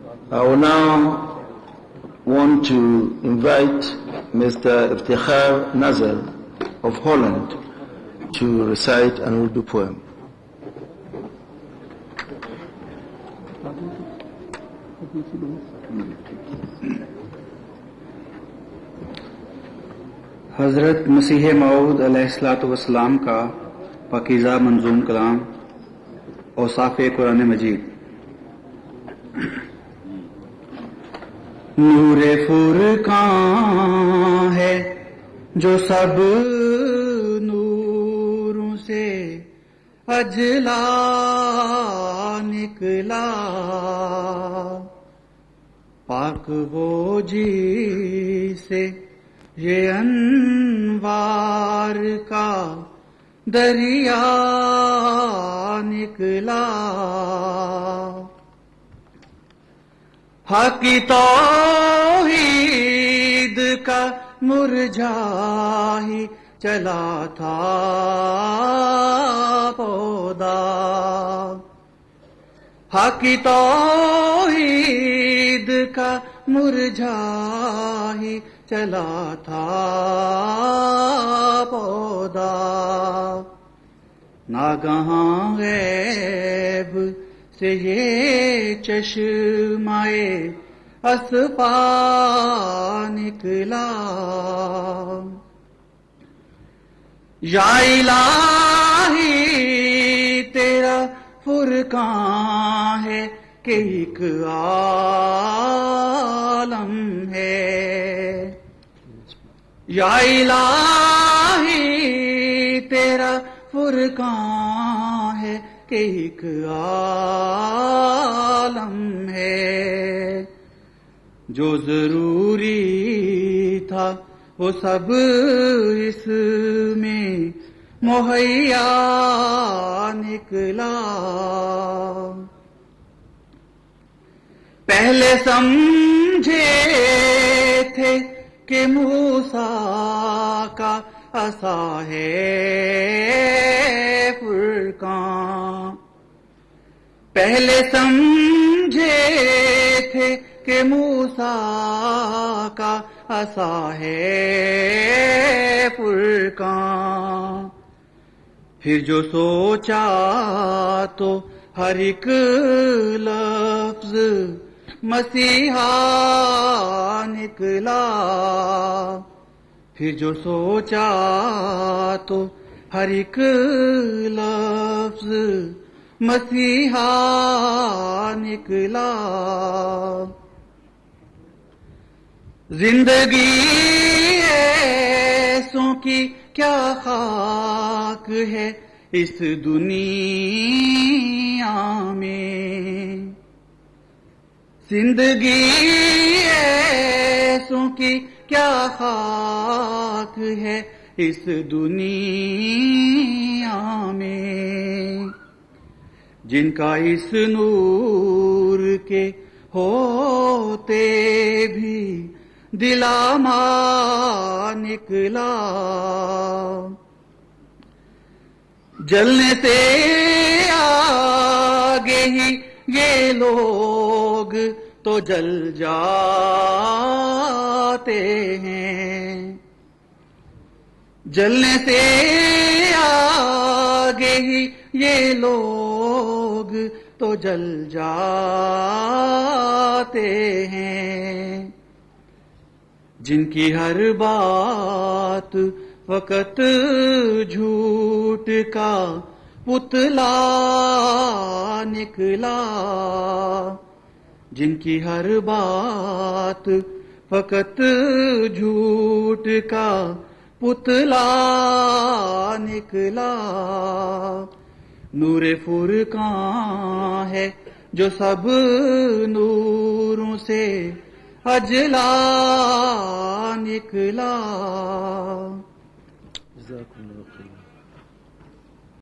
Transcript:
I will now want to invite Mr. Iftikhar Nazar of Holland to recite an Urdu poem. حضرت مسیح موعود علیہ الصلوۃ والسلام کا پاکیزہ منظوم کلام اوصاف قرآن مجید۔ نور فرقان ہے جو سب نوروں سے اجلا نکلا، پاک وہ جی سے یہ انوار کا دریا نکلا، حق کی توحید کا مرجا ہی چلا تھا پودا، حق کی توحید کا مرجا ہی چلا تھا پودا، ناگہاں غیب سے یہ چشمہ اصفا نکلا، یا الہی تیرا فرقان ہے کہ ایک عالم ہے، یا الہی تیرا فرقان ہے کہ ایک عالم ہے، جو ضروری تھا وہ سب اس میں مہیا نکلا، پہلے سمجھے تھے کہ موسیٰ کا عصا ہے فرقان، پہلے سمجھے تھے کہ موسیٰ کا عصا ہے فرقان، پھر جو سوچا تو ہر ایک لفظ مسیحا نکلا، پھر جو سوچا تو ہر ایک لفظ مسیحا نکلا، زندگی ایسوں کی کیا خاک ہے اس دنیا میں، زندگی ایسوں کی کیا خاک ہے اس دنیا میں، جن کا اس نور کے ہوتے بھی دلامہ نکلا، جلنے سے آگے ہی یہ لوگ تو جل جاتے ہیں، جلنے سے آگے ہی یہ لوگ تو جل جاتے ہیں، جن کی ہر بات فقط جھوٹ کا پتلا نکلا، جن کی ہر بات فقط جھوٹ کا پتلا نکلا، نور فرقان ہے جو سب نوروں سے اجلا نکلا۔